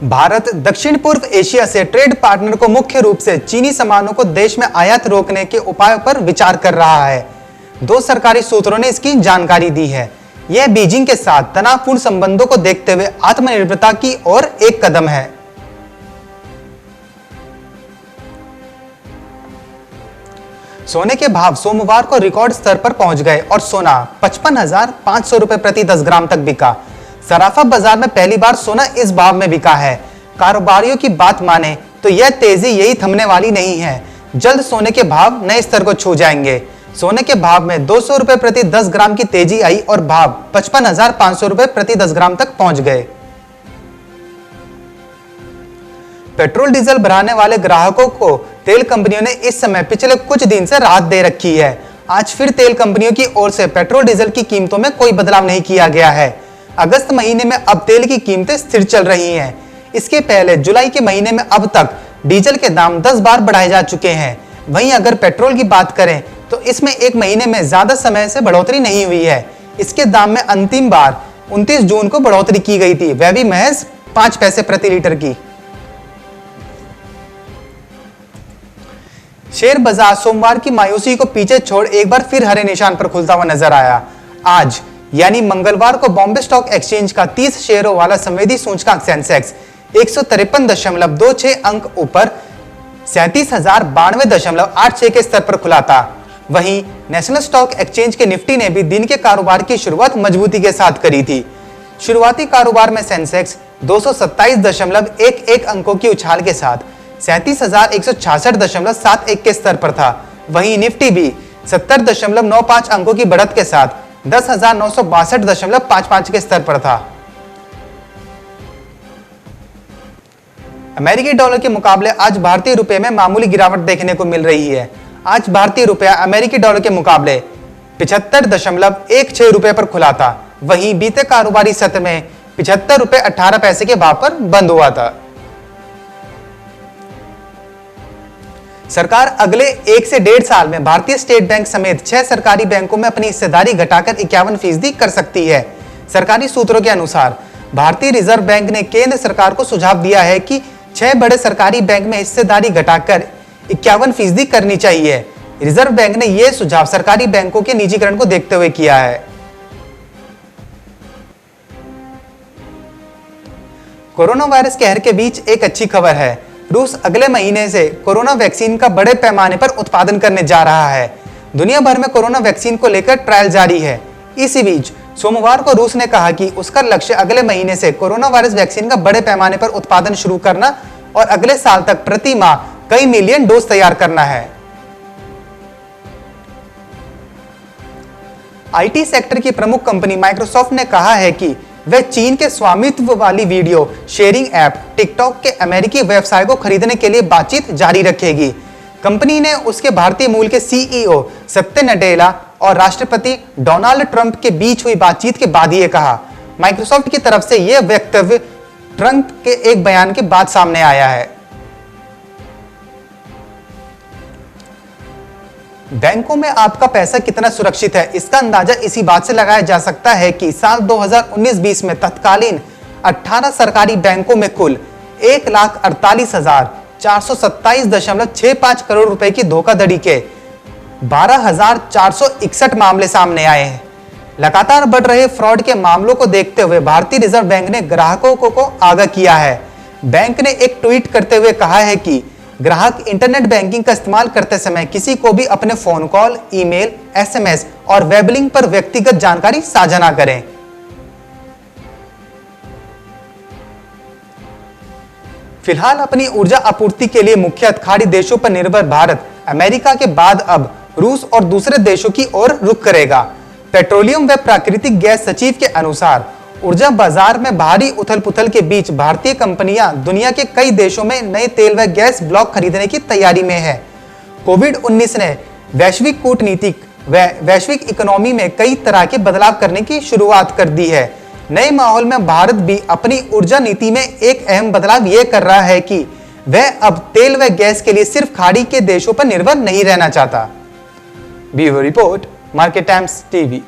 भारत दक्षिण पूर्व एशिया से ट्रेड पार्टनर को मुख्य रूप से चीनी सामानों को देश में आयात रोकने के उपायों पर विचार कर रहा है। दो सरकारी सूत्रों ने इसकी जानकारी दी है। यह बीजिंग के साथ तनावपूर्ण संबंधों को देखते हुए आत्मनिर्भरता की ओर एक कदम है। सोने के भाव सोमवार को रिकॉर्ड स्तर पर पहुंच गए और सोना 55,500 रुपए प्रति 10 ग्राम तक बिका। सराफा बाजार में पहली बार सोना इस भाव में बिका है। कारोबारियों की बात माने तो यह तेजी यही थमने वाली नहीं है। जल्द सोने के भाव नए स्तर को छू जाएंगे। सोने के भाव में 200 रुपए प्रति 10 ग्राम की तेजी आई और भाव 55,500 रुपए प्रति 10 ग्राम तक पहुंच गए। पेट्रोल डीजल भराने वाले ग्राहकों को तेल कंपनियों ने इस समय पिछले कुछ दिन से राहत दे रखी है। आज फिर तेल कंपनियों की ओर से पेट्रोल डीजल की कीमतों में कोई बदलाव नहीं किया गया है। अगस्त महीने में अब तेल की कीमतें स्थिर चल रही हैं। इसके पहले जुलाई के महीने में अब तक डीजल के दाम 10 बार बढ़ाए जा चुके हैं। वहीं अगर पेट्रोल की बात करें तो इसमें एक महीने में ज्यादा समय से बढ़ोतरी नहीं हुई है। इसके दाम में अंतिम बार 29 जून को बढ़ोतरी की गई थी, वह भी महज 5 पैसे प्रति लीटर की। शेयर बाजार सोमवार की मायूसी को पीछे छोड़ एक बार फिर हरे निशान पर खुलता हुआ नजर आया। आज यानी मंगलवार को बॉम्बे स्टॉक एक्सचेंज का 30 शेयरों वाला संवेदी सूचकांक सेंसेक्स 153.26 अंक ऊपर 37,092.86 के स्तर पर खुला था। वहीं नेशनल स्टॉक एक्सचेंज के निफ्टी ने भी दिन के कारोबार की शुरुआत मजबूती के साथ करी थी। शुरुआती कारोबार में सेंसेक्स 227.11 अंकों की उछाल के साथ 37,166.71 के स्तर पर था। वहीं निफ्टी भी 70.95 अंकों की बढ़त के साथ 10,962.55 के स्तर पर था। अमेरिकी डॉलर के मुकाबले आज भारतीय रुपए में मामूली गिरावट देखने को मिल रही है। आज भारतीय रुपया अमेरिकी डॉलर के मुकाबले 75.16 रुपए पर खुला था। वहीं बीते कारोबारी सत्र में 75 रुपए 18 पैसे के भाव पर बंद हुआ था। सरकार अगले 1 से 1.5 साल में भारतीय स्टेट बैंक समेत 6 सरकारी बैंकों में अपनी हिस्सेदारी घटाकर 51% कर सकती है। सरकारी सूत्रों के अनुसार भारतीय रिजर्व बैंक ने केंद्र सरकार को सुझाव दिया है कि 6 बड़े सरकारी बैंक में हिस्सेदारी घटाकर 51% करनी चाहिए। रिजर्व बैंक ने यह सुझाव सरकारी बैंकों के निजीकरण को देखते हुए किया है। कोरोना वायरस कहर के बीच एक अच्छी खबर है। रूस अगले महीने से कोरोना वैक्सीन का बड़े पैमाने पर उत्पादन करने जा रहा है। दुनिया भर में कोरोना वैक्सीन को लेकर ट्रायल जारी है। इसी बीच सोमवार को रूस ने कहा कि उसका लक्ष्य अगले महीने से कोरोना वायरस वैक्सीन का बड़े पैमाने पर उत्पादन शुरू करना और अगले साल तक प्रति माह कई मिलियन डोज तैयार करना है। आईटी सेक्टर की प्रमुख कंपनी माइक्रोसॉफ्ट ने कहा है कि वह चीन के स्वामित्व वाली वीडियो शेयरिंग ऐप टिकटॉक के अमेरिकी व्यवसाय को खरीदने के लिए बातचीत जारी रखेगी। कंपनी ने उसके भारतीय मूल के सीईओ सत्य नडेला और राष्ट्रपति डोनाल्ड ट्रंप के बीच हुई बातचीत के बाद यह कहा। माइक्रोसॉफ्ट की तरफ से यह वक्तव्य ट्रंप के एक बयान के बाद सामने आया है। बैंकों में आपका पैसा कितना सुरक्षित है, इसका अंदाजा इसी बात से लगाया जा सकता है कि साल 2019-20 में तत्कालीन 18 सरकारी बैंकों में कुल 1,48,427.65 करोड़ रुपए की धोखाधड़ी के 12,461 मामले सामने आए हैं। लगातार बढ़ रहे फ्रॉड के मामलों को देखते हुए भारतीय रिजर्व बैंक ने ग्राहकों को आगाह किया है। बैंक ने एक ट्वीट करते हुए कहा है कि ग्राहक इंटरनेट बैंकिंग का इस्तेमाल करते समय किसी को भी अपने फोन कॉल, ईमेल, एसएमएस और वेब लिंक पर व्यक्तिगत जानकारी साझा ना करें। फिलहाल अपनी ऊर्जा आपूर्ति के लिए मुख्य खाड़ी देशों पर निर्भर भारत अमेरिका के बाद अब रूस और दूसरे देशों की ओर रुख करेगा। पेट्रोलियम व प्राकृतिक गैस सचिव के अनुसार ऊर्जा बाजार में भारी उथल-पुथल के बीच भारतीय कंपनियां दुनिया के कई देशों में नए तेल व गैस ब्लॉक खरीदने की तैयारी में है। कोविड-19 ने वैश्विक कूटनीतिक व वैश्विक इकोनॉमी में कई तरह के बदलाव करने की शुरुआत कर दी है। नए माहौल में भारत भी अपनी ऊर्जा नीति में एक अहम बदलाव यह कर रहा है कि वह अब तेल व गैस के लिए सिर्फ खाड़ी के देशों पर निर्भर नहीं रहना चाहता। Bureau report, market times TV.